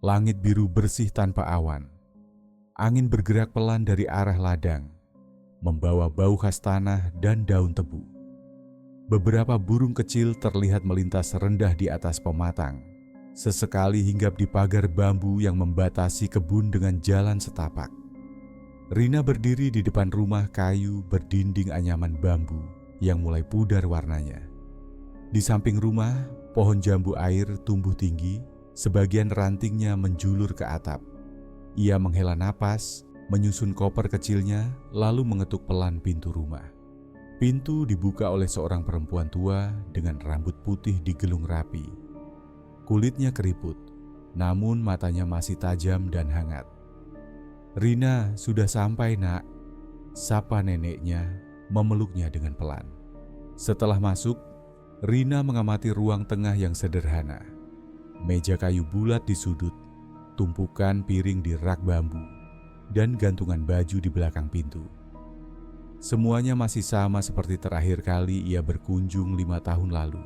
Langit biru bersih tanpa awan. Angin bergerak pelan dari arah ladang, membawa bau khas tanah dan daun tebu. Beberapa burung kecil terlihat melintas rendah di atas pematang, sesekali hinggap di pagar bambu yang membatasi kebun dengan jalan setapak. Rina berdiri di depan rumah kayu berdinding anyaman bambu yang mulai pudar warnanya. Di samping rumah, pohon jambu air tumbuh tinggi, sebagian rantingnya menjulur ke atap. Ia menghela napas, menyusun koper kecilnya, lalu mengetuk pelan pintu rumah. Pintu dibuka oleh seorang perempuan tua dengan rambut putih digelung rapi. Kulitnya keriput, namun matanya masih tajam dan hangat. "Rina, sudah sampai, Nak," sapa neneknya, memeluknya dengan pelan. Setelah masuk, Rina mengamati ruang tengah yang sederhana. Meja kayu bulat di sudut, tumpukan piring di rak bambu, dan gantungan baju di belakang pintu. Semuanya masih sama seperti terakhir kali ia berkunjung 5 tahun lalu.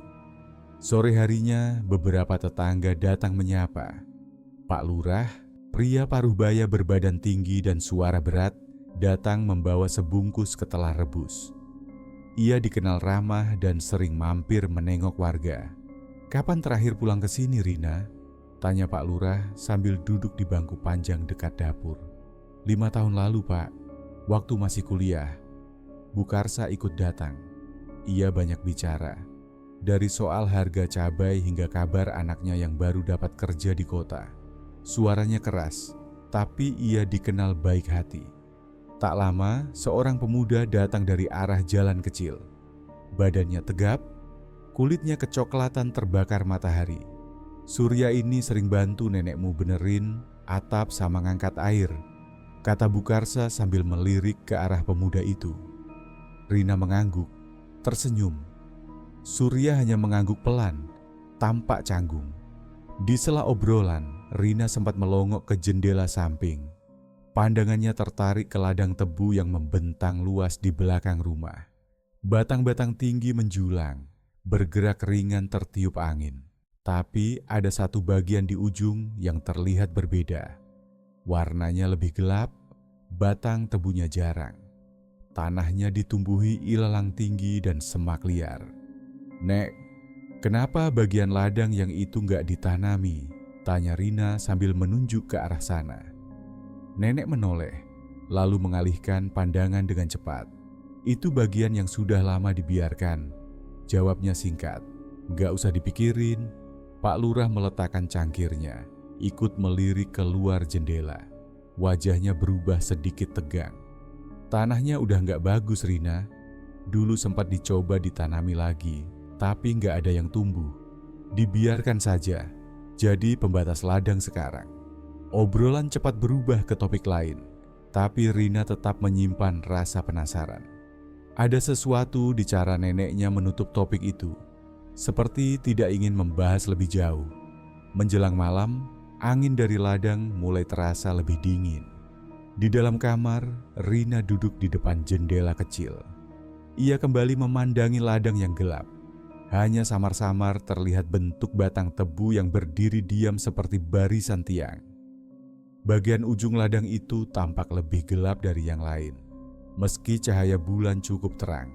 Sore harinya, beberapa tetangga datang menyapa. Pak Lurah, pria paruh baya berbadan tinggi dan suara berat, datang membawa sebungkus ketelah rebus. Ia dikenal ramah dan sering mampir menengok warga. "Kapan terakhir pulang ke sini, Rina?" tanya Pak Lurah sambil duduk di bangku panjang dekat dapur. 5 tahun lalu, Pak. Waktu masih kuliah. Bu Karsa ikut datang. Ia banyak bicara. Dari soal harga cabai hingga kabar anaknya yang baru dapat kerja di kota. Suaranya keras, tapi ia dikenal baik hati. Tak lama, seorang pemuda datang dari arah jalan kecil. Badannya tegap, kulitnya kecoklatan terbakar matahari. "Surya ini sering bantu nenekmu benerin atap sama ngangkat air," kata Bu Karsa sambil melirik ke arah pemuda itu. Rina mengangguk, tersenyum. Surya hanya mengangguk pelan, tampak canggung. Di sela obrolan, Rina sempat melongok ke jendela samping. Pandangannya tertarik ke ladang tebu yang membentang luas di belakang rumah. Batang-batang tinggi menjulang, bergerak ringan tertiup angin. Tapi ada satu bagian di ujung yang terlihat berbeda. Warnanya lebih gelap, batang tebunya jarang. Tanahnya ditumbuhi ilalang tinggi dan semak liar. "Nek, kenapa bagian ladang yang itu nggak ditanami?" tanya Rina sambil menunjuk ke arah sana. Nenek menoleh, lalu mengalihkan pandangan dengan cepat. "Itu bagian yang sudah lama dibiarkan," jawabnya singkat. "Nggak usah dipikirin." Pak Lurah meletakkan cangkirnya, ikut melirik keluar jendela. Wajahnya berubah sedikit tegang. "Tanahnya udah nggak bagus, Rina. Dulu sempat dicoba ditanami lagi, tapi nggak ada yang tumbuh. Dibiarkan saja, jadi pembatas ladang sekarang." Obrolan cepat berubah ke topik lain, tapi Rina tetap menyimpan rasa penasaran. Ada sesuatu di cara neneknya menutup topik itu, seperti tidak ingin membahas lebih jauh. Menjelang malam, angin dari ladang mulai terasa lebih dingin. Di dalam kamar, Rina duduk di depan jendela kecil. Ia kembali memandangi ladang yang gelap. Hanya samar-samar terlihat bentuk batang tebu yang berdiri diam seperti barisan tiang. Bagian ujung ladang itu tampak lebih gelap dari yang lain. Meski cahaya bulan cukup terang,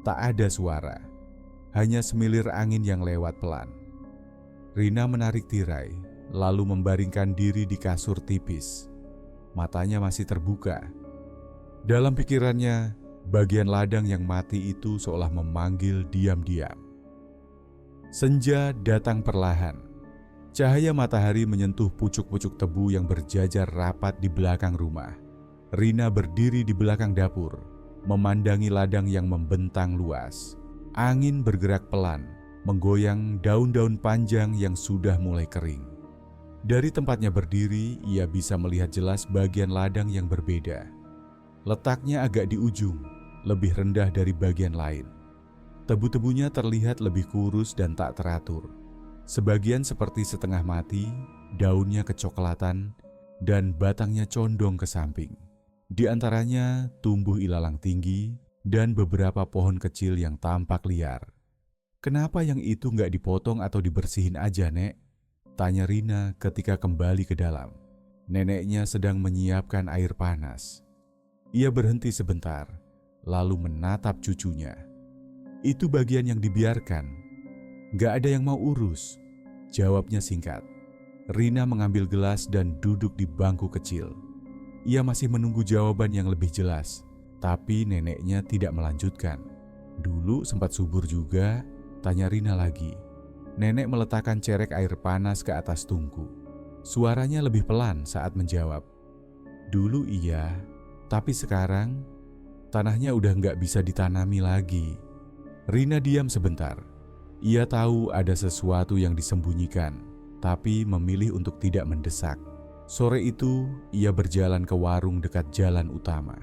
tak ada suara. Hanya semilir angin yang lewat pelan. Rina menarik tirai, lalu membaringkan diri di kasur tipis. Matanya masih terbuka. Dalam pikirannya, bagian ladang yang mati itu seolah memanggil diam-diam. Senja datang perlahan. Cahaya matahari menyentuh pucuk-pucuk tebu yang berjajar rapat di belakang rumah. Rina berdiri di belakang dapur, memandangi ladang yang membentang luas. Angin bergerak pelan, menggoyang daun-daun panjang yang sudah mulai kering. Dari tempatnya berdiri, ia bisa melihat jelas bagian ladang yang berbeda. Letaknya agak di ujung, lebih rendah dari bagian lain. Tebu-tebunya terlihat lebih kurus dan tak teratur. Sebagian seperti setengah mati, daunnya kecoklatan, dan batangnya condong ke samping. Di antaranya tumbuh ilalang tinggi dan beberapa pohon kecil yang tampak liar. "Kenapa yang itu nggak dipotong atau dibersihin aja, Nek?" Tanya Rina ketika kembali ke dalam. Neneknya sedang menyiapkan air panas. Ia berhenti sebentar, lalu menatap cucunya. Itu bagian yang dibiarkan. Gak ada yang mau urus, jawabnya singkat. Rina mengambil gelas dan duduk di bangku kecil. Ia masih menunggu jawaban yang lebih jelas, tapi neneknya tidak melanjutkan. Dulu sempat subur juga, tanya Rina lagi. Nenek meletakkan cerek air panas ke atas tungku. Suaranya lebih pelan saat menjawab. Dulu iya, tapi sekarang tanahnya udah nggak bisa ditanami lagi. Rina diam sebentar. Ia tahu ada sesuatu yang disembunyikan, tapi memilih untuk tidak mendesak. Sore itu, ia berjalan ke warung dekat jalan utama.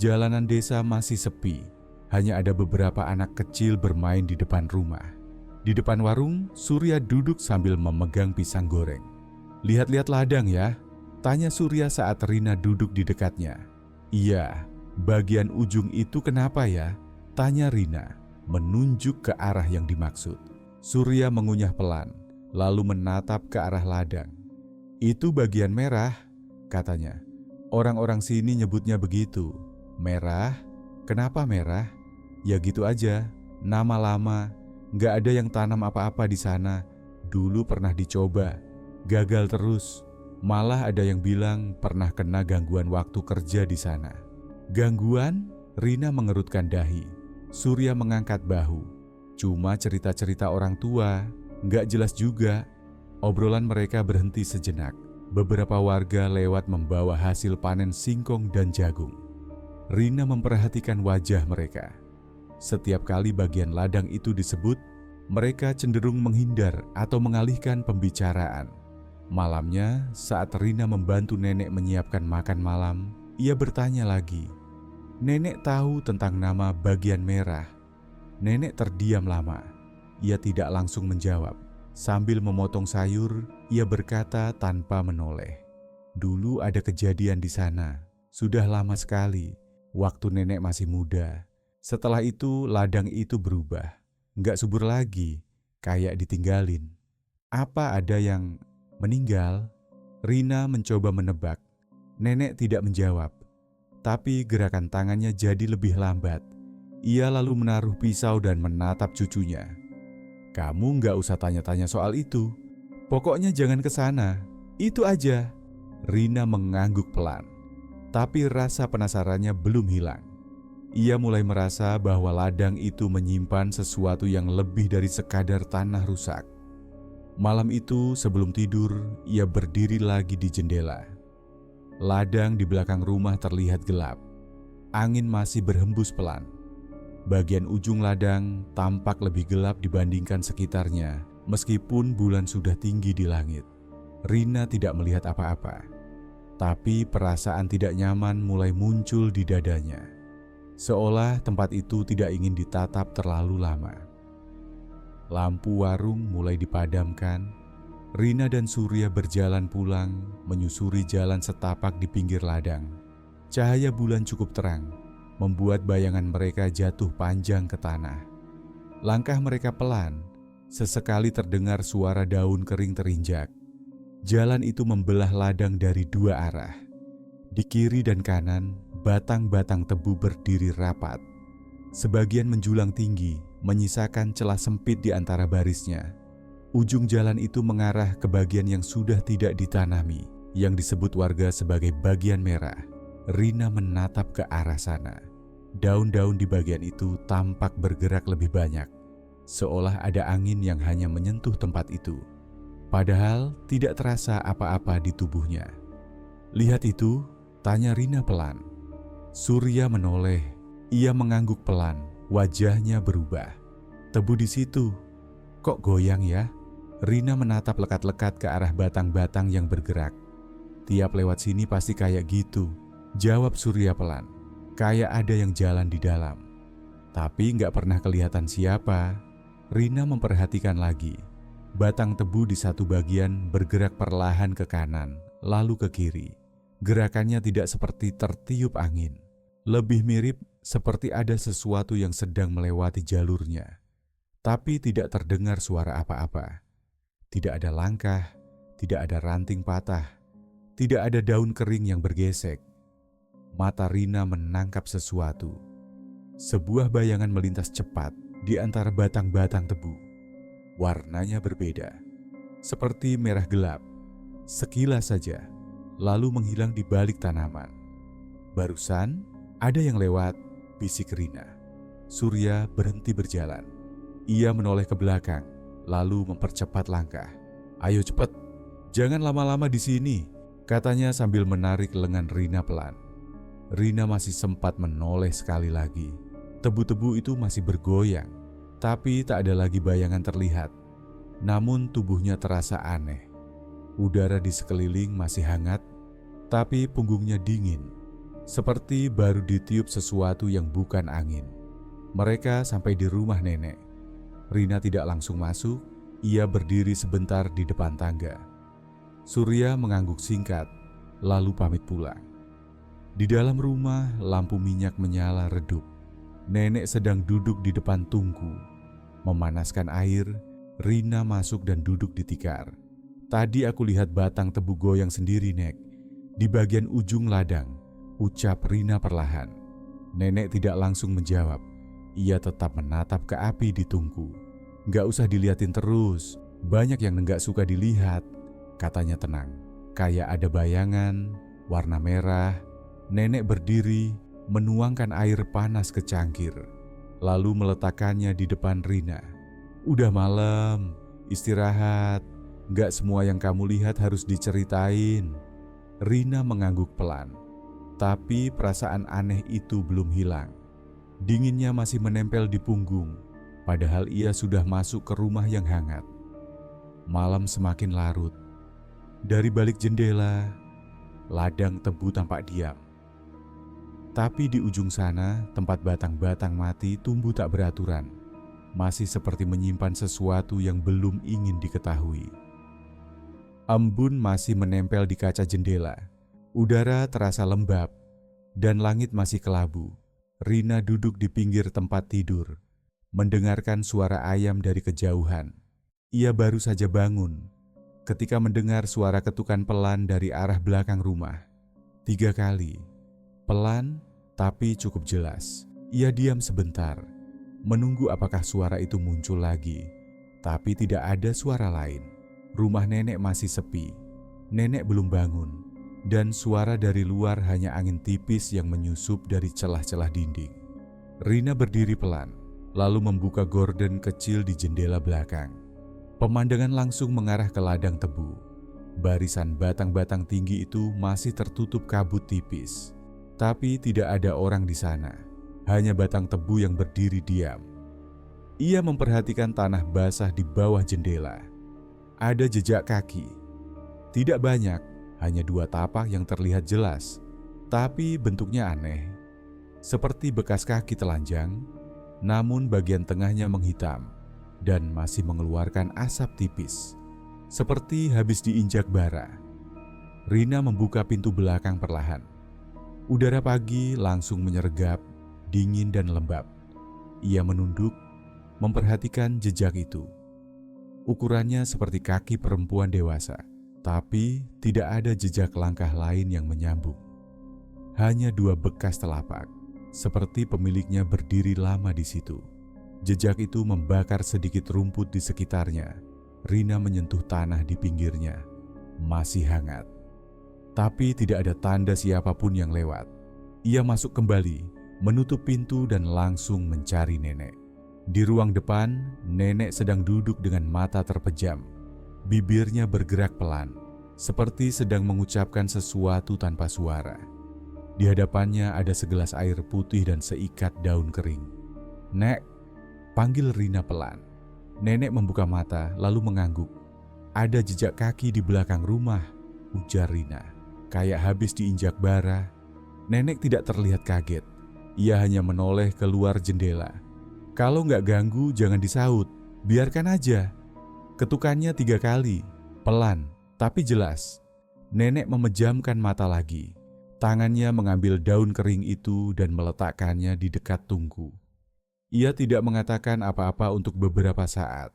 Jalanan desa masih sepi, hanya ada beberapa anak kecil bermain di depan rumah. Di depan warung, Surya duduk sambil memegang pisang goreng. Lihat-lihat ladang ya, tanya Surya saat Rina duduk di dekatnya. Iya, bagian ujung itu kenapa ya? Tanya Rina, menunjuk ke arah yang dimaksud. Surya mengunyah pelan, lalu menatap ke arah ladang. Itu bagian merah, katanya. Orang-orang sini nyebutnya begitu. Merah? Kenapa merah? Ya gitu aja, nama lama. Nggak ada yang tanam apa-apa di sana. Dulu pernah dicoba, gagal terus. Malah ada yang bilang pernah kena gangguan waktu kerja di sana. Gangguan? Rina mengerutkan dahi. Surya mengangkat bahu. Cuma cerita-cerita orang tua, nggak jelas juga. Obrolan mereka berhenti sejenak. Beberapa warga lewat membawa hasil panen singkong dan jagung. Rina memperhatikan wajah mereka. Setiap kali bagian ladang itu disebut, mereka cenderung menghindar atau mengalihkan pembicaraan. Malamnya, saat Rina membantu nenek menyiapkan makan malam, ia bertanya lagi. Nenek tahu tentang nama bagian merah. Nenek terdiam lama. Ia tidak langsung menjawab. Sambil memotong sayur, ia berkata tanpa menoleh. Dulu ada kejadian di sana. Sudah lama sekali, waktu nenek masih muda. Setelah itu ladang itu berubah, nggak subur lagi, kayak ditinggalin. Apa ada yang meninggal? Rina mencoba menebak. Nenek tidak menjawab, tapi gerakan tangannya jadi lebih lambat. Ia lalu menaruh pisau dan menatap cucunya. Kamu nggak usah tanya-tanya soal itu. Pokoknya jangan ke sana, itu aja. Rina mengangguk pelan, tapi rasa penasarannya belum hilang. Ia mulai merasa bahwa ladang itu menyimpan sesuatu yang lebih dari sekadar tanah rusak. Malam itu sebelum tidur, ia berdiri lagi di jendela. Ladang di belakang rumah terlihat gelap. Angin masih berhembus pelan. Bagian ujung ladang tampak lebih gelap dibandingkan sekitarnya, meskipun bulan sudah tinggi di langit. Rina tidak melihat apa-apa, tapi perasaan tidak nyaman mulai muncul di dadanya. Seolah tempat itu tidak ingin ditatap terlalu lama. Lampu warung mulai dipadamkan. Rina dan Surya berjalan pulang, menyusuri jalan setapak di pinggir ladang. Cahaya bulan cukup terang, membuat bayangan mereka jatuh panjang ke tanah. Langkah mereka pelan, sesekali terdengar suara daun kering terinjak. Jalan itu membelah ladang dari dua arah. Di kiri dan kanan, batang-batang tebu berdiri rapat. Sebagian menjulang tinggi, menyisakan celah sempit di antara barisnya. Ujung jalan itu mengarah ke bagian yang sudah tidak ditanami, yang disebut warga sebagai bagian merah. Rina menatap ke arah sana. Daun-daun di bagian itu tampak bergerak lebih banyak, seolah ada angin yang hanya menyentuh tempat itu. Padahal tidak terasa apa-apa di tubuhnya. Lihat itu, tanya Rina pelan. Surya menoleh, ia mengangguk pelan, wajahnya berubah. Tebu di situ, kok goyang ya? Rina menatap lekat-lekat ke arah batang-batang yang bergerak. Tiap lewat sini pasti kayak gitu, jawab Surya pelan. Kayak ada yang jalan di dalam. Tapi nggak pernah kelihatan siapa. Rina memperhatikan lagi. Batang tebu di satu bagian bergerak perlahan ke kanan, lalu ke kiri. Gerakannya tidak seperti tertiup angin. Lebih mirip seperti ada sesuatu yang sedang melewati jalurnya. Tapi tidak terdengar suara apa-apa. Tidak ada langkah, Tidak ada ranting patah, tidak ada daun kering yang bergesek. Mata Rina menangkap sesuatu. Sebuah bayangan melintas cepat di antara batang-batang tebu. Warnanya berbeda, seperti merah gelap. Sekilas saja, lalu menghilang di balik tanaman. Barusan ada yang lewat, bisik Rina. Surya berhenti berjalan. Ia menoleh ke belakang, lalu mempercepat langkah. "Ayo cepat, jangan lama-lama di sini," katanya sambil menarik lengan Rina pelan. Rina masih sempat menoleh sekali lagi. Tebu-tebu itu masih bergoyang, tapi tak ada lagi bayangan terlihat. Namun tubuhnya terasa aneh. Udara di sekeliling masih hangat, tapi punggungnya dingin, seperti baru ditiup sesuatu yang bukan angin. Mereka sampai di rumah nenek. Rina tidak langsung masuk, ia berdiri sebentar di depan tangga. Surya mengangguk singkat, lalu pamit pulang. Di dalam rumah, lampu minyak menyala redup. Nenek sedang duduk di depan tungku, memanaskan air. Rina masuk dan duduk di tikar. "Tadi aku lihat batang tebu goyang sendiri, Nek. Di bagian ujung ladang," ucap Rina perlahan. Nenek tidak langsung menjawab. Ia tetap menatap ke api di tungku. "Nggak usah diliatin terus, banyak yang nggak suka dilihat," katanya tenang. "Kayak ada bayangan, warna merah." Nenek berdiri, menuangkan air panas ke cangkir, lalu meletakkannya di depan Rina. "Udah malam, istirahat. Nggak semua yang kamu lihat harus diceritain." Rina mengangguk pelan, tapi perasaan aneh itu belum hilang. Dinginnya masih menempel di punggung, padahal ia sudah masuk ke rumah yang hangat. Malam semakin larut. Dari balik jendela, ladang tebu tampak diam. Tapi di ujung sana, tempat batang-batang mati tumbuh tak beraturan, masih seperti menyimpan sesuatu yang belum ingin diketahui. Embun masih menempel di kaca jendela. Udara terasa lembab, dan langit masih kelabu. Rina duduk di pinggir tempat tidur, mendengarkan suara ayam dari kejauhan. Ia baru saja bangun ketika mendengar suara ketukan pelan dari arah belakang rumah. 3 kali. Pelan, tapi cukup jelas. Ia diam sebentar, menunggu apakah suara itu muncul lagi. Tapi tidak ada suara lain. Rumah nenek masih sepi. Nenek belum bangun, dan suara dari luar hanya angin tipis yang menyusup dari celah-celah dinding. Rina berdiri pelan, lalu membuka gorden kecil di jendela belakang. Pemandangan langsung mengarah ke ladang tebu. Barisan batang-batang tinggi itu masih tertutup kabut tipis. Tapi tidak ada orang di sana, hanya batang tebu yang berdiri diam. Ia memperhatikan tanah basah di bawah jendela. Ada jejak kaki. Tidak banyak, hanya 2 tapak yang terlihat jelas, tapi bentuknya aneh. Seperti bekas kaki telanjang, namun bagian tengahnya menghitam dan masih mengeluarkan asap tipis, seperti habis diinjak bara. Rina membuka pintu belakang perlahan. Udara pagi langsung menyergap, dingin dan lembab. Ia menunduk, memperhatikan jejak itu. Ukurannya seperti kaki perempuan dewasa, tapi tidak ada jejak langkah lain yang menyambung. Hanya 2 bekas telapak, seperti pemiliknya berdiri lama di situ. Jejak itu membakar sedikit rumput di sekitarnya. Rina menyentuh tanah di pinggirnya, masih hangat. Tapi tidak ada tanda siapapun yang lewat. Ia masuk kembali, menutup pintu dan langsung mencari nenek. Di ruang depan, nenek sedang duduk dengan mata terpejam. Bibirnya bergerak pelan, seperti sedang mengucapkan sesuatu tanpa suara. Di hadapannya ada segelas air putih dan seikat daun kering. "Nek," panggil Rina pelan. Nenek membuka mata lalu mengangguk. "Ada jejak kaki di belakang rumah," ujar Rina. "Kayak habis diinjak bara." Nenek tidak terlihat kaget. Ia hanya menoleh keluar jendela. "Kalau nggak ganggu jangan disaut, biarkan aja." Ketukannya 3 kali, pelan tapi jelas. Nenek memejamkan mata lagi. Tangannya mengambil daun kering itu dan meletakkannya di dekat tungku. Ia tidak mengatakan apa-apa untuk beberapa saat.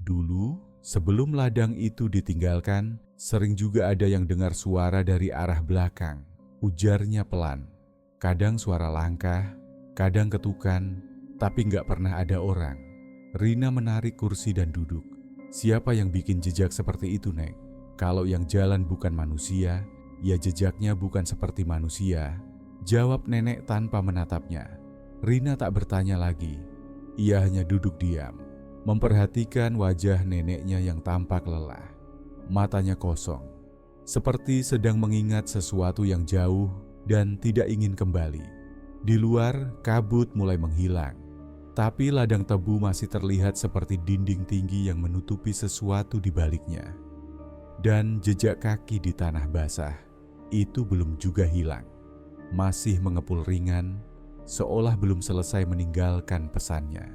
Dulu, sebelum ladang itu ditinggalkan, sering juga ada yang dengar suara dari arah belakang. Ujarnya pelan, kadang suara langkah, kadang ketukan, tapi nggak pernah ada orang. Rina menarik kursi dan duduk. Siapa yang bikin jejak seperti itu, Nek? Kalau yang jalan bukan manusia, ya jejaknya bukan seperti manusia. Jawab nenek tanpa menatapnya. Rina tak bertanya lagi. Ia hanya duduk diam, memperhatikan wajah neneknya yang tampak lelah. Matanya kosong, seperti sedang mengingat sesuatu yang jauh dan tidak ingin kembali. Di luar, kabut mulai menghilang, tapi ladang tebu masih terlihat seperti dinding tinggi yang menutupi sesuatu di baliknya. Dan jejak kaki di tanah basah itu belum juga hilang, masih mengepul ringan, seolah belum selesai meninggalkan pesannya.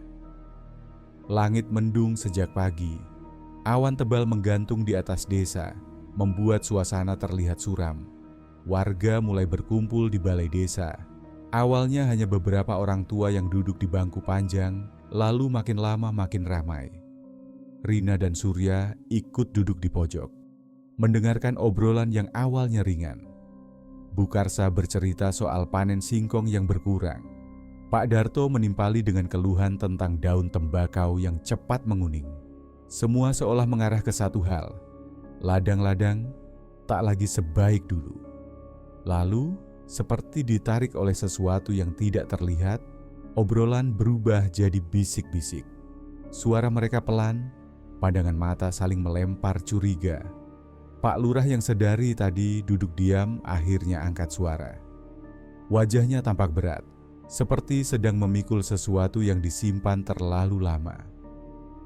Langit mendung sejak pagi. Awan tebal menggantung di atas desa, membuat suasana terlihat suram. Warga mulai berkumpul di balai desa. Awalnya hanya beberapa orang tua yang duduk di bangku panjang, lalu makin lama makin ramai. Rina dan Surya ikut duduk di pojok, mendengarkan obrolan yang awalnya ringan. Bukarsa bercerita soal panen singkong yang berkurang. Pak Darto menimpali dengan keluhan tentang daun tembakau yang cepat menguning. Semua seolah mengarah ke satu hal. Ladang-ladang tak lagi sebaik dulu. Lalu, seperti ditarik oleh sesuatu yang tidak terlihat, obrolan berubah jadi bisik-bisik. Suara mereka pelan, pandangan mata saling melempar curiga. Pak Lurah yang sedari tadi duduk diam akhirnya angkat suara. Wajahnya tampak berat, seperti sedang memikul sesuatu yang disimpan terlalu lama.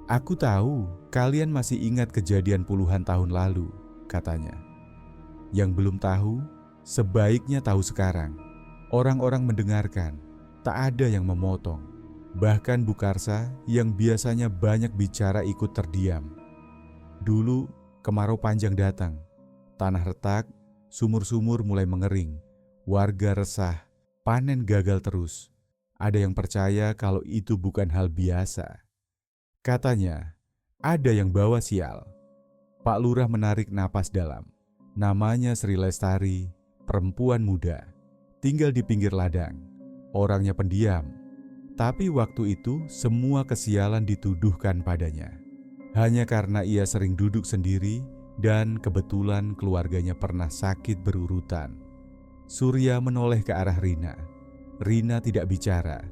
Aku tahu kalian masih ingat kejadian puluhan tahun lalu, katanya. Yang belum tahu, sebaiknya tahu sekarang. Orang-orang mendengarkan, tak ada yang memotong. Bahkan Bukarsa yang biasanya banyak bicara ikut terdiam. Dulu kemarau panjang datang, tanah retak, sumur-sumur mulai mengering, warga resah, panen gagal terus. Ada yang percaya kalau itu bukan hal biasa. Katanya, ada yang bawa sial. Pak Lurah menarik napas dalam. Namanya Sri Lestari, perempuan muda, tinggal di pinggir ladang. Orangnya pendiam, tapi waktu itu semua kesialan dituduhkan padanya. Hanya karena ia sering duduk sendiri dan kebetulan keluarganya pernah sakit berurutan. Surya menoleh ke arah Rina. Rina tidak bicara,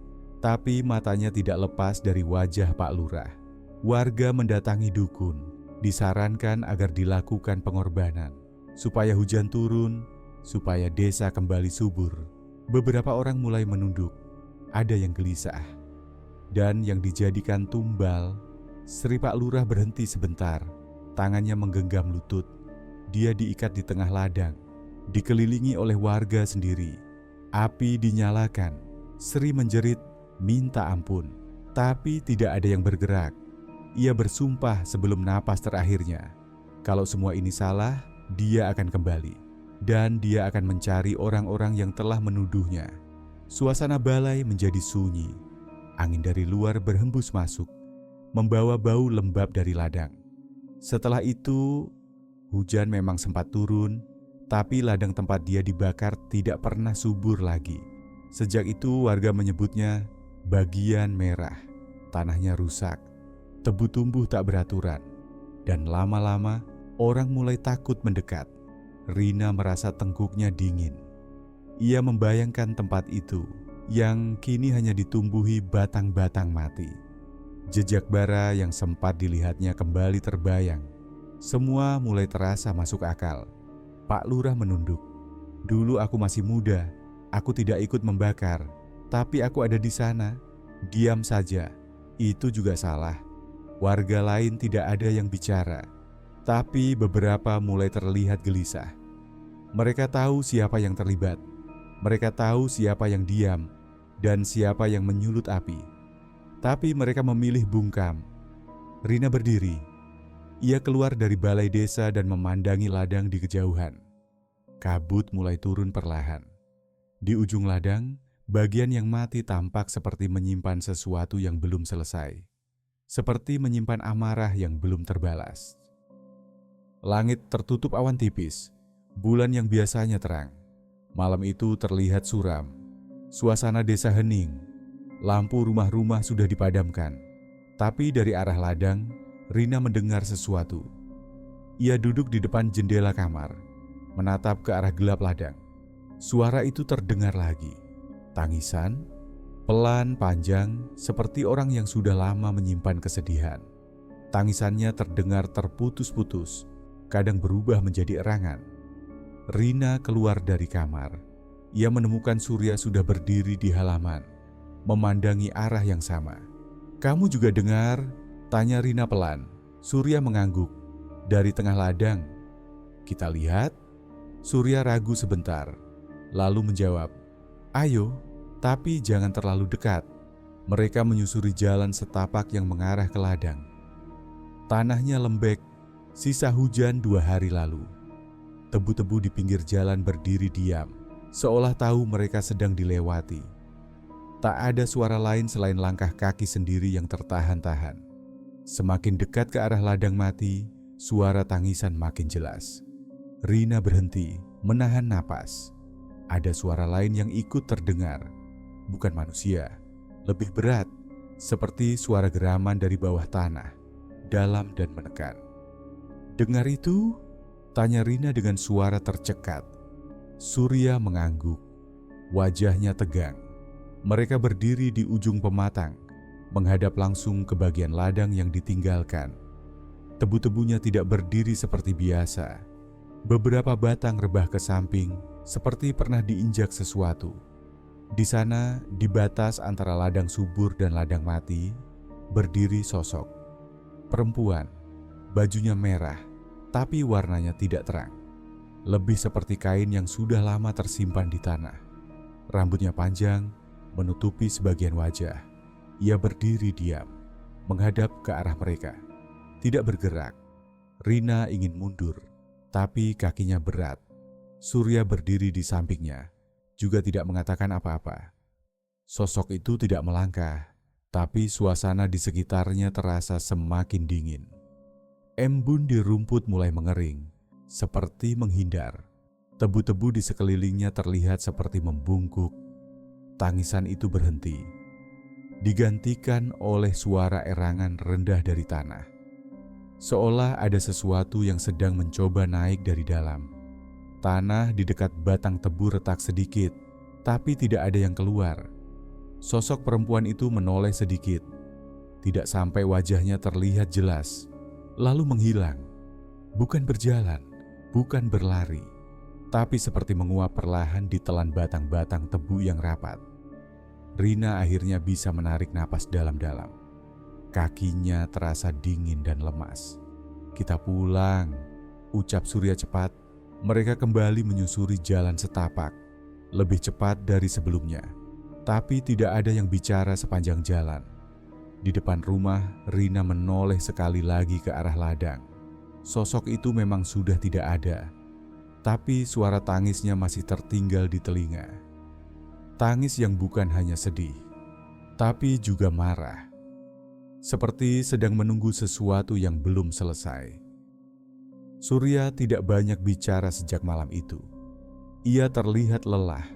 tapi matanya tidak lepas dari wajah Pak Lurah. Warga mendatangi dukun, disarankan agar dilakukan pengorbanan, supaya hujan turun, supaya desa kembali subur. Beberapa orang mulai menunduk, ada yang gelisah. Dan yang dijadikan tumbal, Sri Pak Lurah berhenti sebentar, tangannya menggenggam lutut. Dia diikat di tengah ladang, dikelilingi oleh warga sendiri. Api dinyalakan, Sri menjerit, minta ampun, tapi tidak ada yang bergerak. Ia bersumpah sebelum napas terakhirnya, kalau semua ini salah, dia akan kembali, dan dia akan mencari orang-orang yang telah menuduhnya. Suasana balai menjadi sunyi, angin dari luar berhembus masuk, membawa bau lembab dari ladang. Setelah itu, hujan memang sempat turun, tapi ladang tempat dia dibakar tidak pernah subur lagi. Sejak itu warga menyebutnya bagian merah. Tanahnya rusak, tebu tumbuh tak beraturan, dan lama-lama orang mulai takut mendekat. Rina merasa tengkuknya dingin. Ia membayangkan tempat itu yang kini hanya ditumbuhi batang-batang mati. Jejak bara yang sempat dilihatnya kembali terbayang. Semua mulai terasa masuk akal. Pak Lurah menunduk. Dulu aku masih muda, aku tidak ikut membakar, tapi aku ada di sana, diam saja. Itu juga salah. Warga lain tidak ada yang bicara, tapi beberapa mulai terlihat gelisah. Mereka tahu siapa yang terlibat, mereka tahu siapa yang diam, dan siapa yang menyulut api. Tapi mereka memilih bungkam. Rina berdiri. Ia keluar dari balai desa dan memandangi ladang di kejauhan. Kabut mulai turun perlahan. Di ujung ladang, bagian yang mati tampak seperti menyimpan sesuatu yang belum selesai. seperti menyimpan amarah yang belum terbalas. Langit tertutup awan tipis, bulan yang biasanya terang. Malam itu terlihat suram, suasana desa hening, lampu rumah-rumah sudah dipadamkan. Tapi dari arah ladang, Rina mendengar sesuatu. Ia duduk di depan jendela kamar, menatap ke arah gelap ladang. Suara itu terdengar lagi, tangisan, pelan panjang seperti orang yang sudah lama menyimpan kesedihan. Tangisannya terdengar terputus-putus, kadang berubah menjadi erangan. Rina keluar dari kamar. Ia menemukan Surya sudah berdiri di halaman, memandangi arah yang sama. "Kamu juga dengar?" tanya Rina pelan. Surya mengangguk. "Dari tengah ladang." "Kita lihat." Surya ragu sebentar, lalu menjawab, "Ayo, tapi jangan terlalu dekat." Mereka menyusuri jalan setapak yang mengarah ke ladang. Tanahnya lembek, sisa hujan 2 hari lalu. Tebu-tebu di pinggir jalan berdiri diam, seolah tahu mereka sedang dilewati. Tak ada suara lain selain langkah kaki sendiri yang tertahan-tahan. Semakin dekat ke arah ladang mati, suara tangisan makin jelas. Rina berhenti, menahan napas. Ada suara lain yang ikut terdengar. Bukan manusia, lebih berat, seperti suara geraman dari bawah tanah, dalam dan menekan. "Dengar itu?" tanya Rina dengan suara tercekat. Surya mengangguk, wajahnya tegang. Mereka berdiri di ujung pematang, menghadap langsung ke bagian ladang yang ditinggalkan. Tebu-tebunya tidak berdiri seperti biasa. Beberapa batang rebah ke samping, seperti pernah diinjak sesuatu. Di sana, di batas antara ladang subur dan ladang mati, berdiri sosok perempuan. Bajunya merah, tapi warnanya tidak terang. Lebih seperti kain yang sudah lama tersimpan di tanah. Rambutnya panjang, menutupi sebagian wajah. Ia berdiri diam, menghadap ke arah mereka. Tidak bergerak. Rina ingin mundur, tapi kakinya berat. Surya berdiri di sampingnya, juga tidak mengatakan apa-apa. Sosok itu tidak melangkah, tapi suasana di sekitarnya terasa semakin dingin. Embun di rumput mulai mengering, seperti menghindar. Tebu-tebu di sekelilingnya terlihat seperti membungkuk. Tangisan itu berhenti, digantikan oleh suara erangan rendah dari tanah. Seolah ada sesuatu yang sedang mencoba naik dari dalam. Tanah di dekat batang tebu retak sedikit, tapi tidak ada yang keluar. Sosok perempuan itu menoleh sedikit, tidak sampai wajahnya terlihat jelas, lalu menghilang. Bukan berjalan, bukan berlari, tapi seperti menguap perlahan di telan batang-batang tebu yang rapat. Rina akhirnya bisa menarik napas dalam-dalam. Kakinya terasa dingin dan lemas. "Kita pulang," ucap Surya cepat. Mereka kembali menyusuri jalan setapak, lebih cepat dari sebelumnya. Tapi tidak ada yang bicara sepanjang jalan. Di depan rumah, Rina menoleh sekali lagi ke arah ladang. Sosok itu memang sudah tidak ada, tapi suara tangisnya masih tertinggal di telinga. Tangis yang bukan hanya sedih, tapi juga marah. Seperti sedang menunggu sesuatu yang belum selesai. Surya tidak banyak bicara sejak malam itu. Ia terlihat lelah,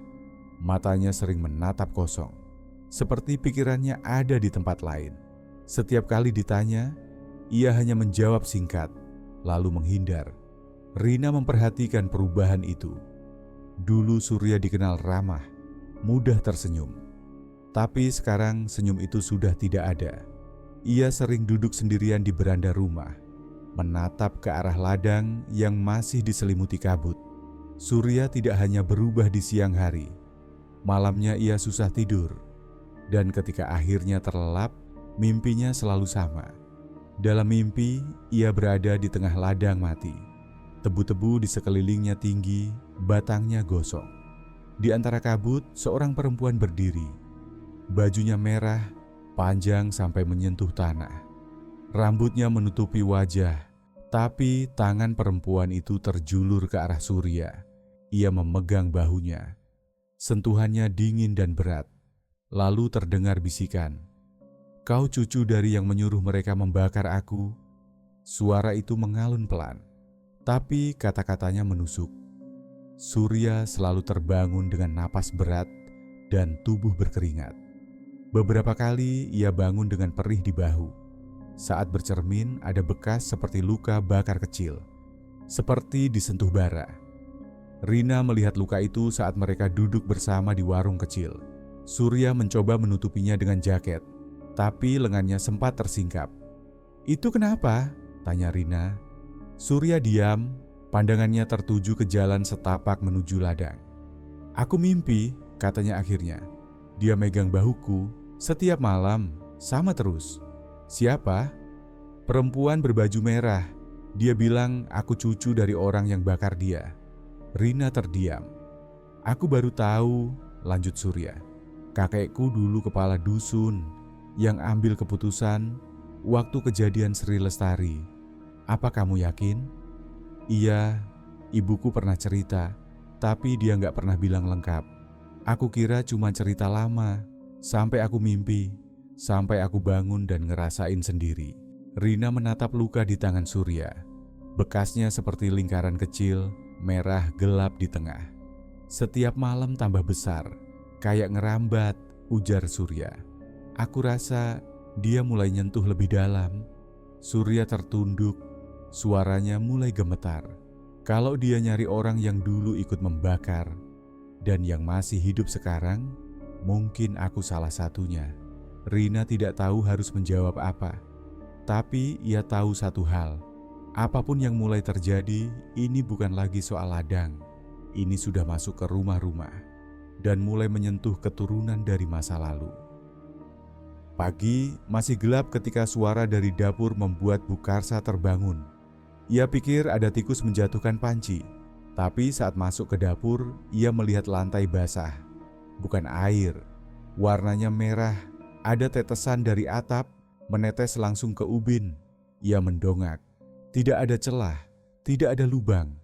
matanya sering menatap kosong, seperti pikirannya ada di tempat lain. Setiap kali ditanya, ia hanya menjawab singkat, lalu menghindar. Rina memperhatikan perubahan itu. Dulu Surya dikenal ramah, mudah tersenyum. Tapi sekarang senyum itu sudah tidak ada. Ia sering duduk sendirian di beranda rumah, menatap ke arah ladang yang masih diselimuti kabut. Surya tidak hanya berubah di siang hari, malamnya ia susah tidur. Dan ketika akhirnya terlelap, mimpinya selalu sama. Dalam mimpi, ia berada di tengah ladang mati. Tebu-tebu di sekelilingnya tinggi, batangnya gosong. Di antara kabut, seorang perempuan berdiri. Bajunya merah, panjang sampai menyentuh tanah. Rambutnya menutupi wajah, tapi tangan perempuan itu terjulur ke arah Surya. Ia memegang bahunya. Sentuhannya dingin dan berat. Lalu terdengar bisikan, Kau cucu dari yang menyuruh mereka membakar aku?" Suara itu mengalun pelan, tapi kata-katanya menusuk. Surya selalu terbangun dengan napas berat dan tubuh berkeringat. Beberapa kali ia bangun dengan perih di bahu. Saat bercermin ada bekas seperti luka bakar kecil, seperti disentuh bara. Rina melihat luka itu saat mereka duduk bersama di warung kecil. Surya mencoba menutupinya dengan jaket, tapi lengannya sempat tersingkap. "Itu kenapa?" tanya Rina. Surya diam, pandangannya tertuju ke jalan setapak menuju ladang. "Aku mimpi," katanya akhirnya. "Dia megang bahuku setiap malam, sama terus." "Siapa?" "Perempuan berbaju merah. Dia bilang aku cucu dari orang yang bakar dia." Rina terdiam. "Aku baru tahu," lanjut Surya. "Kakekku dulu kepala dusun yang ambil keputusan waktu kejadian Sri Lestari. Apa kamu yakin?" "Iya, ibuku pernah cerita, tapi dia nggak pernah bilang lengkap. Aku kira cuma cerita lama, sampai aku mimpi, sampai aku bangun dan ngerasain sendiri." Rina menatap luka di tangan Surya. Bekasnya seperti lingkaran kecil, merah gelap di tengah. "Setiap malam tambah besar, kayak ngerambat," ujar Surya. "Aku rasa dia mulai nyentuh lebih dalam." Surya tertunduk, suaranya mulai gemetar. "Kalau dia nyari orang yang dulu ikut membakar dan yang masih hidup sekarang, mungkin aku salah satunya." Rina tidak tahu harus menjawab apa, tapi ia tahu satu hal. Apapun yang mulai terjadi, ini bukan lagi soal ladang. Ini sudah masuk ke rumah-rumah dan mulai menyentuh keturunan dari masa lalu. Pagi masih gelap ketika suara dari dapur membuat Bukarsa terbangun. Ia pikir ada tikus menjatuhkan panci, tapi saat masuk ke dapur, ia melihat lantai basah. Bukan air, warnanya merah, ada tetesan dari atap menetes langsung ke ubin. Ia mendongak. Tidak ada celah, tidak ada lubang,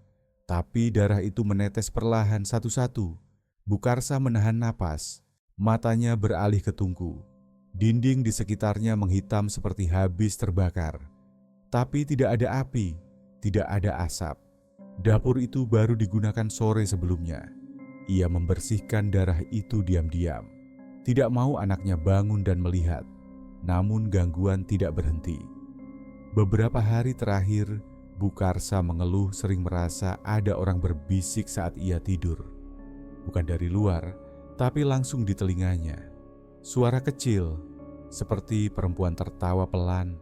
tapi darah itu menetes perlahan satu-satu. Bukarsa menahan napas, matanya beralih ke tungku. Dinding di sekitarnya menghitam seperti habis terbakar, tapi tidak ada api, tidak ada asap. Dapur itu baru digunakan sore sebelumnya. Ia membersihkan darah itu diam-diam. Tidak mau anaknya bangun dan melihat, namun gangguan tidak berhenti. Beberapa hari terakhir, Bukarsa mengeluh sering merasa ada orang berbisik saat ia tidur. Bukan dari luar, tapi langsung di telinganya. Suara kecil, seperti perempuan tertawa pelan.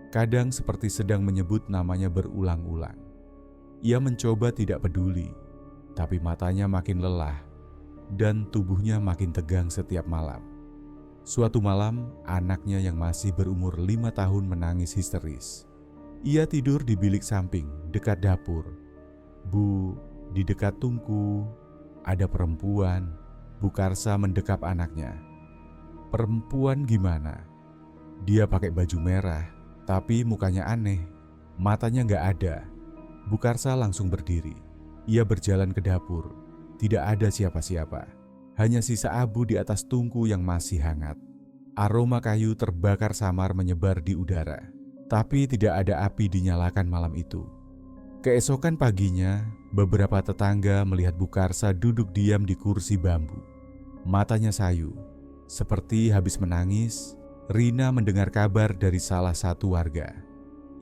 Kadang seperti sedang menyebut namanya berulang-ulang. Ia mencoba tidak peduli, tapi matanya makin lelah dan tubuhnya makin tegang setiap malam. Suatu malam, anaknya yang masih berumur 5 tahun menangis histeris. Ia tidur di bilik samping, dekat dapur. "Bu, di dekat tungku, ada perempuan." Bukarsa mendekap anaknya. "Perempuan gimana?" "Dia pakai baju merah, tapi mukanya aneh. Matanya nggak ada." Bukarsa langsung berdiri. Ia berjalan ke dapur. Tidak ada siapa-siapa. Hanya sisa abu di atas tungku yang masih hangat. Aroma kayu terbakar samar menyebar di udara, tapi tidak ada api dinyalakan malam itu. Keesokan paginya, beberapa tetangga melihat Bukarsa duduk diam di kursi bambu. Matanya sayu, seperti habis menangis. Rina mendengar kabar dari salah satu warga.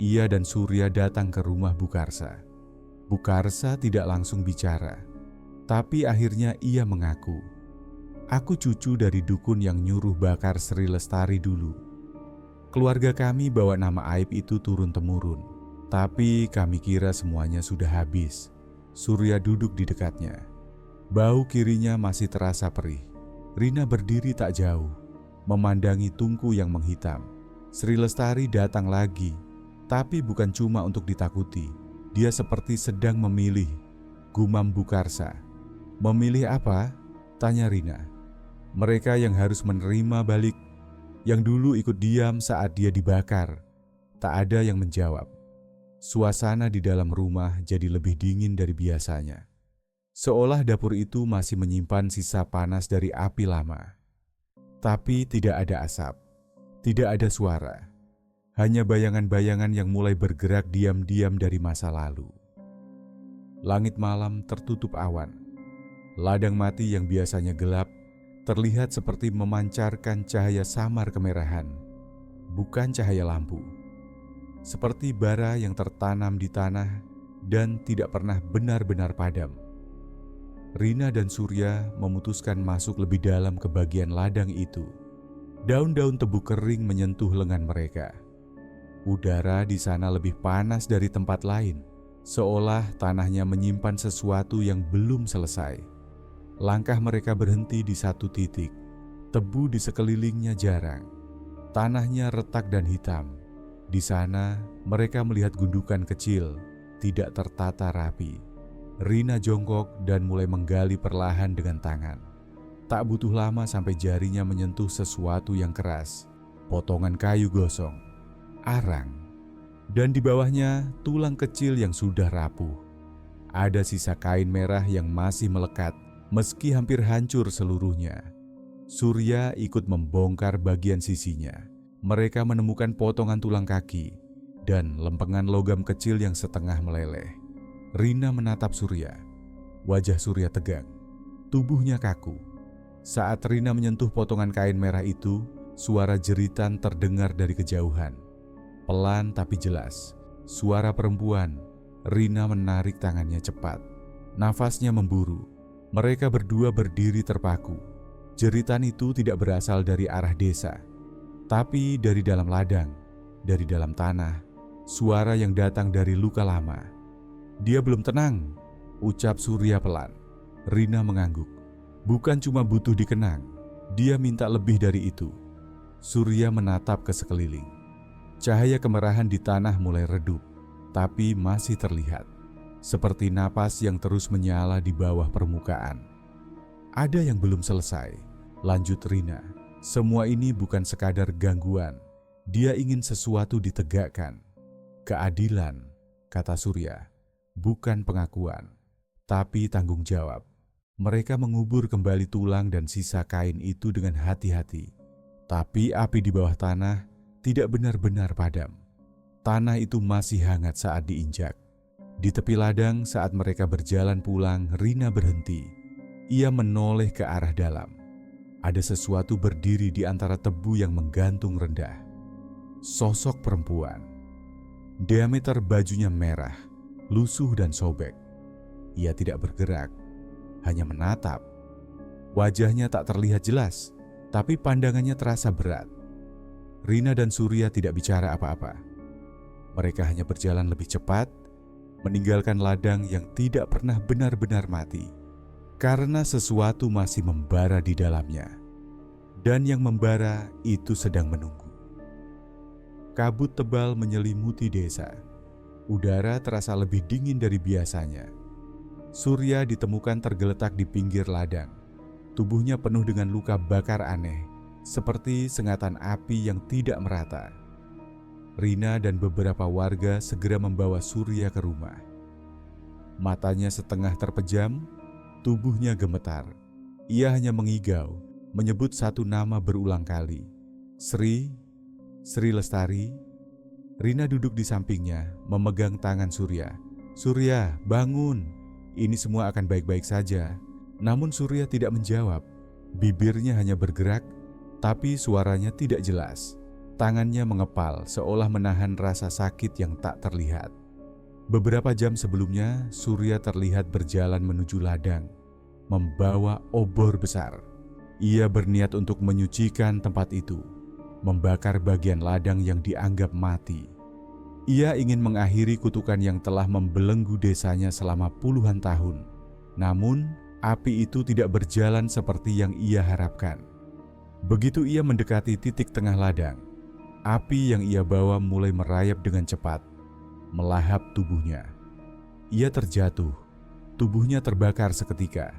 Ia dan Surya datang ke rumah Bukarsa. Bukarsa tidak langsung bicara, tapi akhirnya ia mengaku, "Aku cucu dari dukun yang nyuruh bakar Sri Lestari dulu. Keluarga kami bawa nama aib itu turun-temurun, tapi kami kira semuanya sudah habis." Surya duduk di dekatnya. Bau kirinya masih terasa perih. Rina berdiri tak jauh, memandangi tungku yang menghitam. Sri Lestari datang lagi, tapi bukan cuma untuk ditakuti. Dia seperti sedang memilih, gumam Bukarsa. "Memilih apa?" tanya Rina. "Mereka yang harus menerima balik, yang dulu ikut diam saat dia dibakar." Tak ada yang menjawab. Suasana di dalam rumah jadi lebih dingin dari biasanya. Seolah dapur itu masih menyimpan sisa panas dari api lama. Tapi tidak ada asap. Tidak ada suara, hanya bayangan-bayangan yang mulai bergerak diam-diam dari masa lalu. Langit malam tertutup awan. Ladang mati yang biasanya gelap terlihat seperti memancarkan cahaya samar kemerahan, bukan cahaya lampu. Seperti bara yang tertanam di tanah dan tidak pernah benar-benar padam. Rina dan Surya memutuskan masuk lebih dalam ke bagian ladang itu. Daun-daun tebu kering menyentuh lengan mereka. Udara di sana lebih panas dari tempat lain, seolah tanahnya menyimpan sesuatu yang belum selesai. Langkah mereka berhenti di satu titik. Tebu di sekelilingnya jarang. Tanahnya retak dan hitam. Di sana, mereka melihat gundukan kecil, tidak tertata rapi. Rina jongkok dan mulai menggali perlahan dengan tangan. Tak butuh lama sampai jarinya menyentuh sesuatu yang keras. Potongan kayu gosong, arang, dan di bawahnya tulang kecil yang sudah rapuh. Ada sisa kain merah yang masih melekat, meski hampir hancur seluruhnya. Surya ikut membongkar bagian sisinya. Mereka menemukan potongan tulang kaki dan lempengan logam kecil yang setengah meleleh. Rina menatap Surya. Wajah Surya tegang, tubuhnya kaku. Saat Rina menyentuh potongan kain merah itu, suara jeritan terdengar dari kejauhan. Pelan tapi jelas, suara perempuan. Rina menarik tangannya cepat. Nafasnya memburu. Mereka berdua berdiri terpaku. Jeritan itu tidak berasal dari arah desa, tapi dari dalam ladang, dari dalam tanah, suara yang datang dari luka lama. Dia belum tenang, ucap Surya pelan. Rina mengangguk. Bukan cuma butuh dikenang, dia minta lebih dari itu. Surya menatap ke sekeliling. Cahaya kemerahan di tanah mulai redup, tapi masih terlihat. Seperti napas yang terus menyala di bawah permukaan. Ada yang belum selesai, lanjut Rina. Semua ini bukan sekadar gangguan. Dia ingin sesuatu ditegakkan. Keadilan, kata Surya, bukan pengakuan, tapi tanggung jawab. Mereka mengubur kembali tulang dan sisa kain itu dengan hati-hati. Tapi api di bawah tanah tidak benar-benar padam. Tanah itu masih hangat saat diinjak. Di tepi ladang saat mereka berjalan pulang, Rina berhenti. Ia menoleh ke arah dalam. Ada sesuatu berdiri di antara tebu yang menggantung rendah. Sosok perempuan. Diameter bajunya merah, lusuh dan sobek. Ia tidak bergerak, hanya menatap. Wajahnya tak terlihat jelas, tapi pandangannya terasa berat. Rina dan Surya tidak bicara apa-apa. Mereka hanya berjalan lebih cepat, meninggalkan ladang yang tidak pernah benar-benar mati. Karena sesuatu masih membara di dalamnya. Dan yang membara itu sedang menunggu. Kabut tebal menyelimuti desa. Udara terasa lebih dingin dari biasanya. Surya ditemukan tergeletak di pinggir ladang. Tubuhnya penuh dengan luka bakar aneh, seperti sengatan api yang tidak merata. Rina dan beberapa warga segera membawa Surya ke rumah. Matanya setengah terpejam, tubuhnya gemetar. Ia hanya mengigau, menyebut satu nama berulang kali. Sri Lestari. Rina duduk di sampingnya, memegang tangan Surya. Surya, bangun. Ini semua akan baik-baik saja. Namun Surya tidak menjawab. Bibirnya hanya bergerak, tapi suaranya tidak jelas. Tangannya mengepal, seolah menahan rasa sakit yang tak terlihat. Beberapa jam sebelumnya, Surya terlihat berjalan menuju ladang, membawa obor besar. Ia berniat untuk menyucikan tempat itu, membakar bagian ladang yang dianggap mati. Ia ingin mengakhiri kutukan yang telah membelenggu desanya selama puluhan tahun. Namun, api itu tidak berjalan seperti yang ia harapkan. Begitu ia mendekati titik tengah ladang, api yang ia bawa mulai merayap dengan cepat, melahap tubuhnya. Ia terjatuh, tubuhnya terbakar seketika.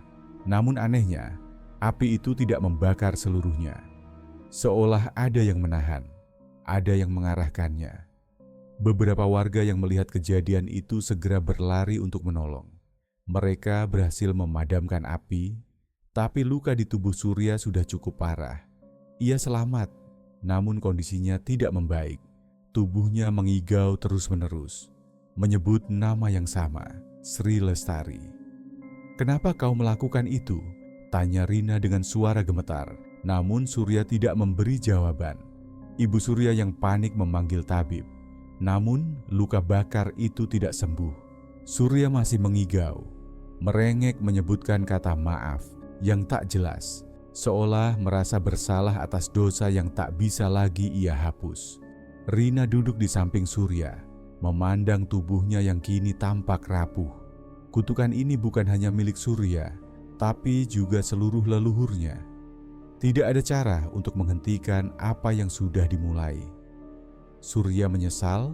Namun anehnya, api itu tidak membakar seluruhnya. Seolah ada yang menahan, ada yang mengarahkannya. Beberapa warga yang melihat kejadian itu segera berlari untuk menolong. Mereka berhasil memadamkan api, tapi luka di tubuh Surya sudah cukup parah. Ia selamat, namun kondisinya tidak membaik. Tubuhnya mengigau terus-menerus, menyebut nama yang sama, Sri Lestari. "Kenapa kau melakukan itu?" tanya Rina dengan suara gemetar. Namun Surya tidak memberi jawaban. Ibu Surya yang panik memanggil tabib. Namun luka bakar itu tidak sembuh. Surya masih mengigau, merengek menyebutkan kata maaf yang tak jelas, seolah merasa bersalah atas dosa yang tak bisa lagi ia hapus. Rina duduk di samping Surya, memandang tubuhnya yang kini tampak rapuh. Kutukan ini bukan hanya milik Surya, tapi juga seluruh leluhurnya. Tidak ada cara untuk menghentikan apa yang sudah dimulai. Surya menyesal,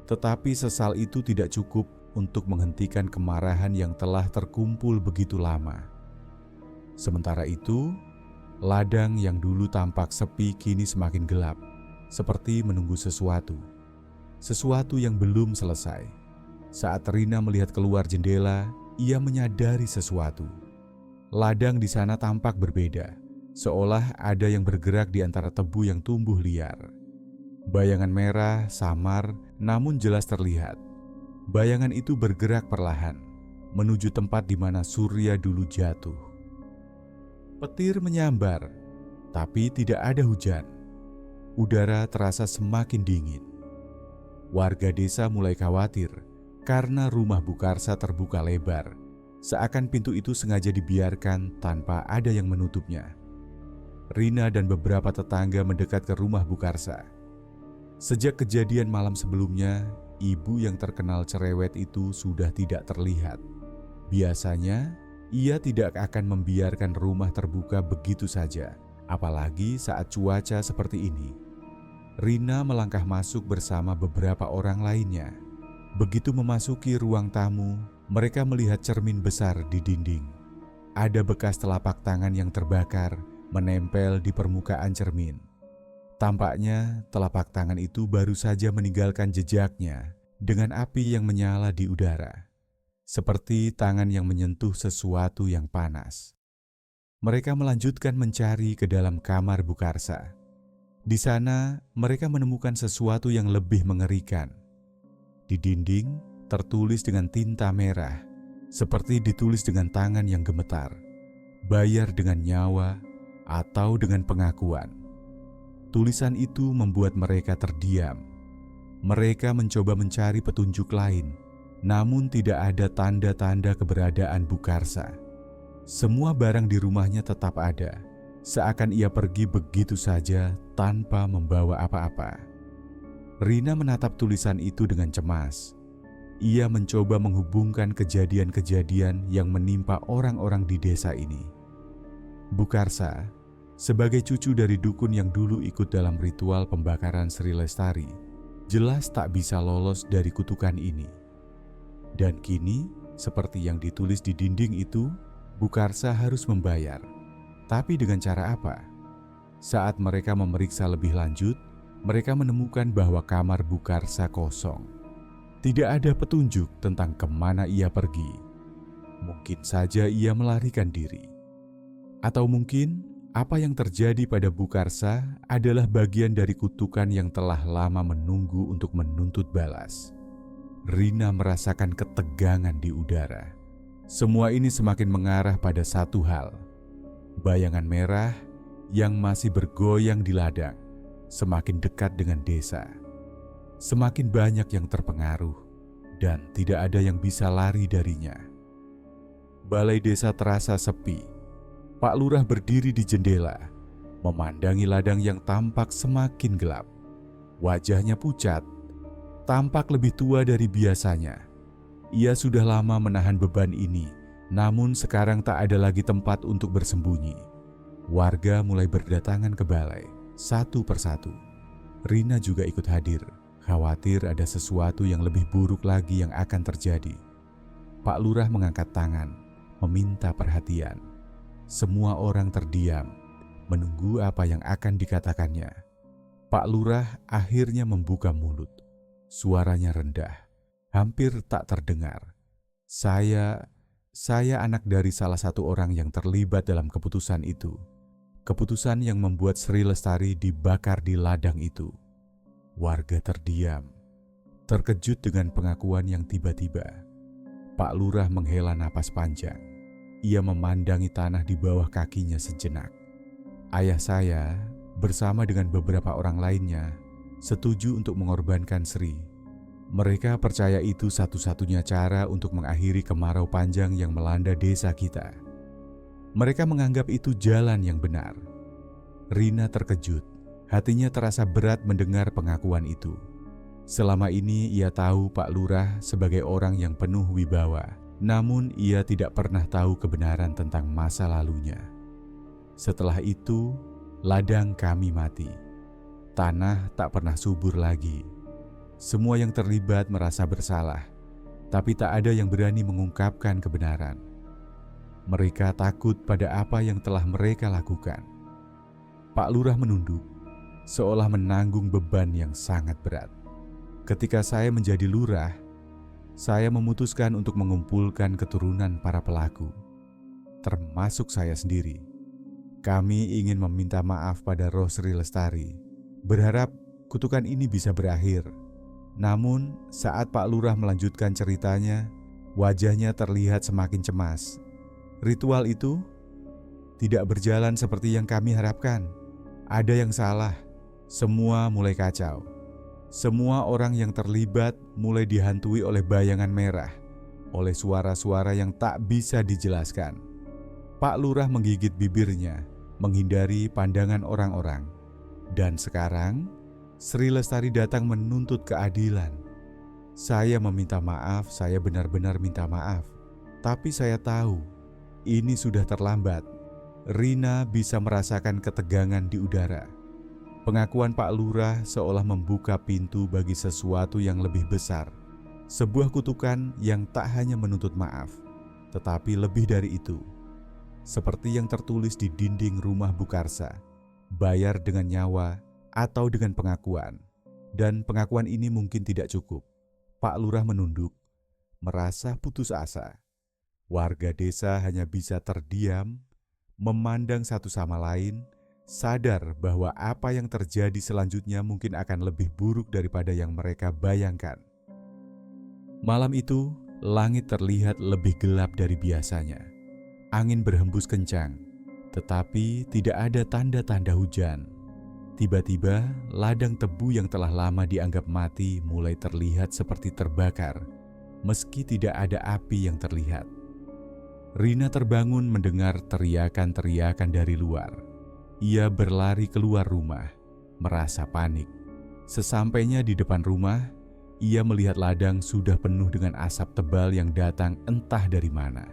tetapi sesal itu tidak cukup untuk menghentikan kemarahan yang telah terkumpul begitu lama. Sementara itu, ladang yang dulu tampak sepi kini semakin gelap, seperti menunggu sesuatu. Sesuatu yang belum selesai. Saat Rina melihat keluar jendela, ia menyadari sesuatu. Ladang di sana tampak berbeda, seolah ada yang bergerak di antara tebu yang tumbuh liar. Bayangan merah, samar, namun jelas terlihat. Bayangan itu bergerak perlahan, menuju tempat di mana Surya dulu jatuh. Petir menyambar, tapi tidak ada hujan. Udara terasa semakin dingin. Warga desa mulai khawatir karena rumah Bukarsa terbuka lebar, seakan pintu itu sengaja dibiarkan tanpa ada yang menutupnya. Rina dan beberapa tetangga mendekat ke rumah Bukarsa. Sejak kejadian malam sebelumnya, ibu yang terkenal cerewet itu sudah tidak terlihat. Biasanya, ia tidak akan membiarkan rumah terbuka begitu saja, apalagi saat cuaca seperti ini. Rina melangkah masuk bersama beberapa orang lainnya. Begitu memasuki ruang tamu, mereka melihat cermin besar di dinding. Ada bekas telapak tangan yang terbakar menempel di permukaan cermin. Tampaknya telapak tangan itu baru saja meninggalkan jejaknya dengan api yang menyala di udara, seperti tangan yang menyentuh sesuatu yang panas. Mereka melanjutkan mencari ke dalam kamar Bukarsa. Di sana, mereka menemukan sesuatu yang lebih mengerikan. Di dinding, tertulis dengan tinta merah, seperti ditulis dengan tangan yang gemetar. Bayar dengan nyawa atau dengan pengakuan. Tulisan itu membuat mereka terdiam. Mereka mencoba mencari petunjuk lain, namun tidak ada tanda-tanda keberadaan Bukarsa. Semua barang di rumahnya tetap ada, seakan ia pergi begitu saja tanpa membawa apa-apa. Rina menatap tulisan itu dengan cemas. Ia mencoba menghubungkan kejadian-kejadian yang menimpa orang-orang di desa ini. Bukarsa, sebagai cucu dari dukun yang dulu ikut dalam ritual pembakaran Sri Lestari, jelas tak bisa lolos dari kutukan ini. Dan kini, seperti yang ditulis di dinding itu, Bukarsa harus membayar. Tapi dengan cara apa? Saat mereka memeriksa lebih lanjut, mereka menemukan bahwa kamar Bukarsa kosong. Tidak ada petunjuk tentang kemana ia pergi. Mungkin saja ia melarikan diri. Atau mungkin apa yang terjadi pada Bukarsa adalah bagian dari kutukan yang telah lama menunggu untuk menuntut balas. Rina merasakan ketegangan di udara. Semua ini semakin mengarah pada satu hal. Bayangan merah yang masih bergoyang di ladang semakin dekat dengan desa. Semakin banyak yang terpengaruh dan tidak ada yang bisa lari darinya. Balai desa terasa sepi. Pak Lurah berdiri di jendela, memandangi ladang yang tampak semakin gelap. Wajahnya pucat, tampak lebih tua dari biasanya. Ia sudah lama menahan beban ini, namun sekarang tak ada lagi tempat untuk bersembunyi. Warga mulai berdatangan ke balai, satu persatu. Rina juga ikut hadir, khawatir ada sesuatu yang lebih buruk lagi yang akan terjadi. Pak Lurah mengangkat tangan, meminta perhatian. Semua orang terdiam, menunggu apa yang akan dikatakannya. Pak Lurah akhirnya membuka mulut. Suaranya rendah, hampir tak terdengar. Saya anak dari salah satu orang yang terlibat dalam keputusan itu. Keputusan yang membuat Sri Lestari dibakar di ladang itu. Warga terdiam, terkejut dengan pengakuan yang tiba-tiba. Pak Lurah menghela napas panjang. Ia memandangi tanah di bawah kakinya sejenak. Ayah saya bersama dengan beberapa orang lainnya setuju untuk mengorbankan Sri. Mereka percaya itu satu-satunya cara untuk mengakhiri kemarau panjang yang melanda desa kita. Mereka menganggap itu jalan yang benar. Rina terkejut, hatinya terasa berat mendengar pengakuan itu. Selama ini ia tahu Pak Lurah sebagai orang yang penuh wibawa, namun ia tidak pernah tahu kebenaran tentang masa lalunya. Setelah itu, ladang kami mati. Tanah tak pernah subur lagi. Semua yang terlibat merasa bersalah, tapi tak ada yang berani mengungkapkan kebenaran. Mereka takut pada apa yang telah mereka lakukan. Pak Lurah menunduk, seolah menanggung beban yang sangat berat. Ketika saya menjadi lurah, saya memutuskan untuk mengumpulkan keturunan para pelaku, termasuk saya sendiri. Kami ingin meminta maaf pada roh Sri Lestari, berharap kutukan ini bisa berakhir. Namun, saat Pak Lurah melanjutkan ceritanya, wajahnya terlihat semakin cemas. Ritual itu tidak berjalan seperti yang kami harapkan. Ada yang salah, semua mulai kacau. Semua orang yang terlibat mulai dihantui oleh bayangan merah, oleh suara-suara yang tak bisa dijelaskan. Pak Lurah menggigit bibirnya, menghindari pandangan orang-orang. Dan sekarang, Sri Lestari datang menuntut keadilan. Saya meminta maaf, saya benar-benar minta maaf. Tapi saya tahu, ini sudah terlambat. Rina bisa merasakan ketegangan di udara. Pengakuan Pak Lurah seolah membuka pintu bagi sesuatu yang lebih besar. Sebuah kutukan yang tak hanya menuntut maaf, tetapi lebih dari itu. Seperti yang tertulis di dinding rumah Bukarsa, bayar dengan nyawa atau dengan pengakuan. Dan pengakuan ini mungkin tidak cukup. Pak Lurah menunduk, merasa putus asa. Warga desa hanya bisa terdiam, memandang satu sama lain, sadar bahwa apa yang terjadi selanjutnya mungkin akan lebih buruk daripada yang mereka bayangkan. Malam itu, langit terlihat lebih gelap dari biasanya. Angin berhembus kencang, tetapi tidak ada tanda-tanda hujan. Tiba-tiba, ladang tebu yang telah lama dianggap mati mulai terlihat seperti terbakar, meski tidak ada api yang terlihat. Rina terbangun mendengar teriakan-teriakan dari luar. Ia berlari keluar rumah, merasa panik. Sesampainya di depan rumah, ia melihat ladang sudah penuh dengan asap tebal yang datang entah dari mana.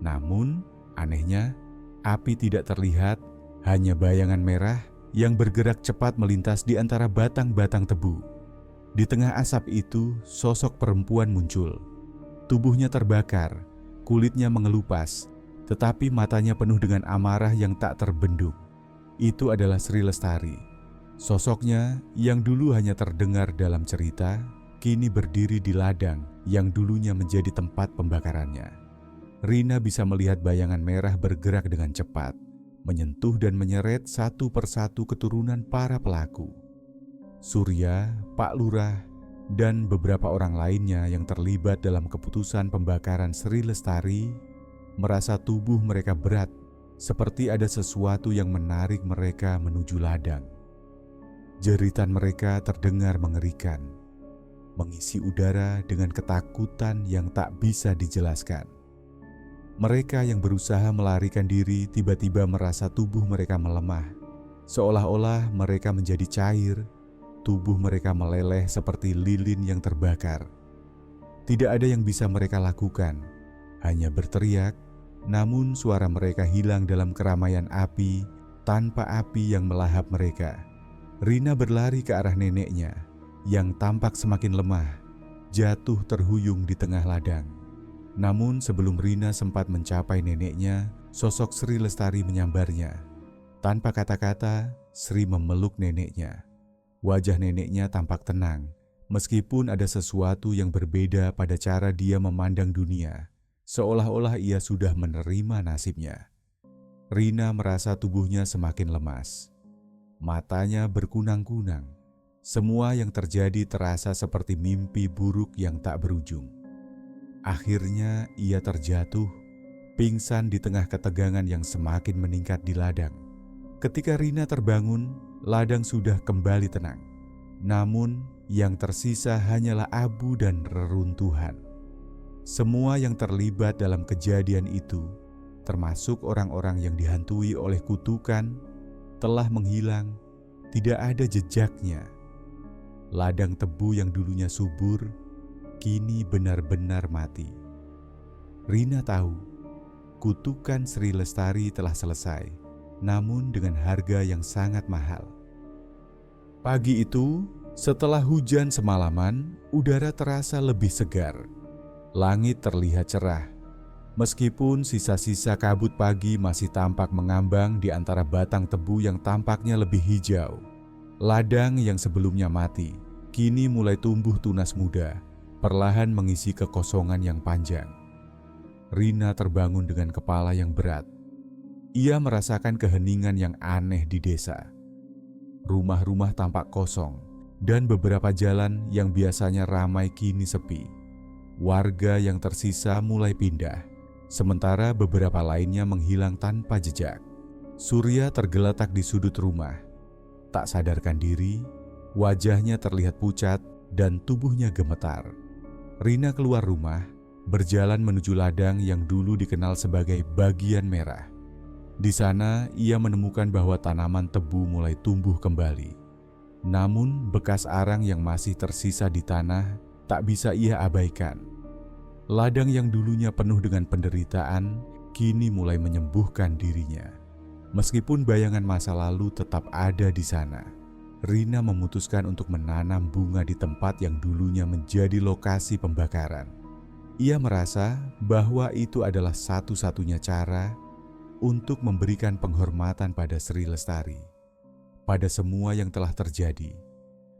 Namun, anehnya, api tidak terlihat, hanya bayangan merah yang bergerak cepat melintas di antara batang-batang tebu. Di tengah asap itu, sosok perempuan muncul. Tubuhnya terbakar, kulitnya mengelupas, tetapi matanya penuh dengan amarah yang tak terbendung. Itu adalah Sri Lestari. Sosoknya yang dulu hanya terdengar dalam cerita, kini berdiri di ladang yang dulunya menjadi tempat pembakarannya. Rina bisa melihat bayangan merah bergerak dengan cepat, menyentuh dan menyeret satu persatu keturunan para pelaku. Surya, Pak Lurah, dan beberapa orang lainnya yang terlibat dalam keputusan pembakaran Sri Lestari merasa tubuh mereka berat, seperti ada sesuatu yang menarik mereka menuju ladang. Jeritan mereka terdengar mengerikan, mengisi udara dengan ketakutan yang tak bisa dijelaskan. Mereka yang berusaha melarikan diri tiba-tiba merasa tubuh mereka melemah, seolah-olah mereka menjadi cair, tubuh mereka meleleh seperti lilin yang terbakar. Tidak ada yang bisa mereka lakukan, hanya berteriak, namun suara mereka hilang dalam keramaian api tanpa api yang melahap mereka. Rina berlari ke arah neneknya, yang tampak semakin lemah, jatuh terhuyung di tengah ladang. Namun sebelum Rina sempat mencapai neneknya, sosok Sri Lestari menyambarnya. Tanpa kata-kata, Sri memeluk neneknya. Wajah neneknya tampak tenang, meskipun ada sesuatu yang berbeda pada cara dia memandang dunia, seolah-olah ia sudah menerima nasibnya. Rina merasa tubuhnya semakin lemas. Matanya berkunang-kunang. Semua yang terjadi terasa seperti mimpi buruk yang tak berujung. Akhirnya ia terjatuh, pingsan di tengah ketegangan yang semakin meningkat di ladang. Ketika Rina terbangun, ladang sudah kembali tenang. Namun, yang tersisa hanyalah abu dan reruntuhan. Semua yang terlibat dalam kejadian itu, termasuk orang-orang yang dihantui oleh kutukan, telah menghilang, tidak ada jejaknya. Ladang tebu yang dulunya subur, kini benar-benar mati. Rina tahu, kutukan Sri Lestari telah selesai, namun dengan harga yang sangat mahal. Pagi itu, setelah hujan semalaman, udara terasa lebih segar. Langit terlihat cerah. Meskipun sisa-sisa kabut pagi masih tampak mengambang di antara batang tebu yang tampaknya lebih hijau. Ladang yang sebelumnya mati, kini mulai tumbuh tunas muda, perlahan mengisi kekosongan yang panjang. Rina terbangun dengan kepala yang berat. Ia merasakan keheningan yang aneh di desa. Rumah-rumah tampak kosong, dan beberapa jalan yang biasanya ramai kini sepi. Warga yang tersisa mulai pindah, sementara beberapa lainnya menghilang tanpa jejak. Surya tergeletak di sudut rumah. Tak sadarkan diri, wajahnya terlihat pucat dan tubuhnya gemetar. Rina keluar rumah, berjalan menuju ladang yang dulu dikenal sebagai bagian merah. Di sana, ia menemukan bahwa tanaman tebu mulai tumbuh kembali. Namun, bekas arang yang masih tersisa di tanah tak bisa ia abaikan. Ladang yang dulunya penuh dengan penderitaan, kini mulai menyembuhkan dirinya. Meskipun bayangan masa lalu tetap ada di sana, Rina memutuskan untuk menanam bunga di tempat yang dulunya menjadi lokasi pembakaran. Ia merasa bahwa itu adalah satu-satunya cara untuk memberikan penghormatan pada Sri Lestari, pada semua yang telah terjadi.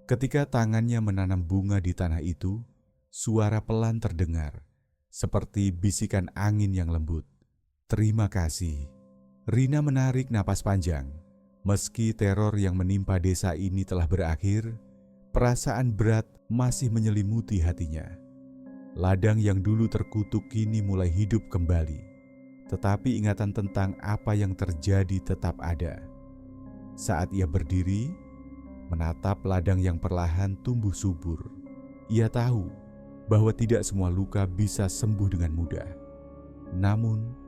Ketika tangannya menanam bunga di tanah itu, suara pelan terdengar, seperti bisikan angin yang lembut. "Terima kasih." Rina menarik napas panjang. Meski teror yang menimpa desa ini telah berakhir, perasaan berat masih menyelimuti hatinya. Ladang yang dulu terkutuk kini mulai hidup kembali. Tetapi ingatan tentang apa yang terjadi tetap ada. Saat ia berdiri, menatap ladang yang perlahan tumbuh subur, ia tahu bahwa tidak semua luka bisa sembuh dengan mudah. Namun,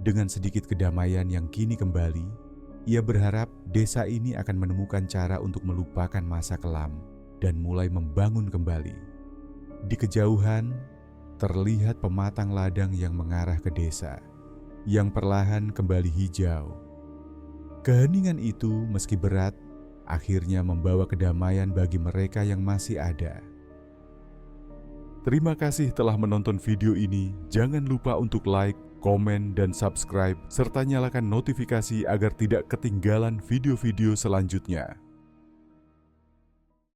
dengan sedikit kedamaian yang kini kembali, ia berharap desa ini akan menemukan cara untuk melupakan masa kelam dan mulai membangun kembali. Di kejauhan, terlihat pematang ladang yang mengarah ke desa, yang perlahan kembali hijau. Keheningan itu meski berat, akhirnya membawa kedamaian bagi mereka yang masih ada. Terima kasih telah menonton video ini. Jangan lupa untuk like, komen, dan subscribe, serta nyalakan notifikasi agar tidak ketinggalan video-video selanjutnya.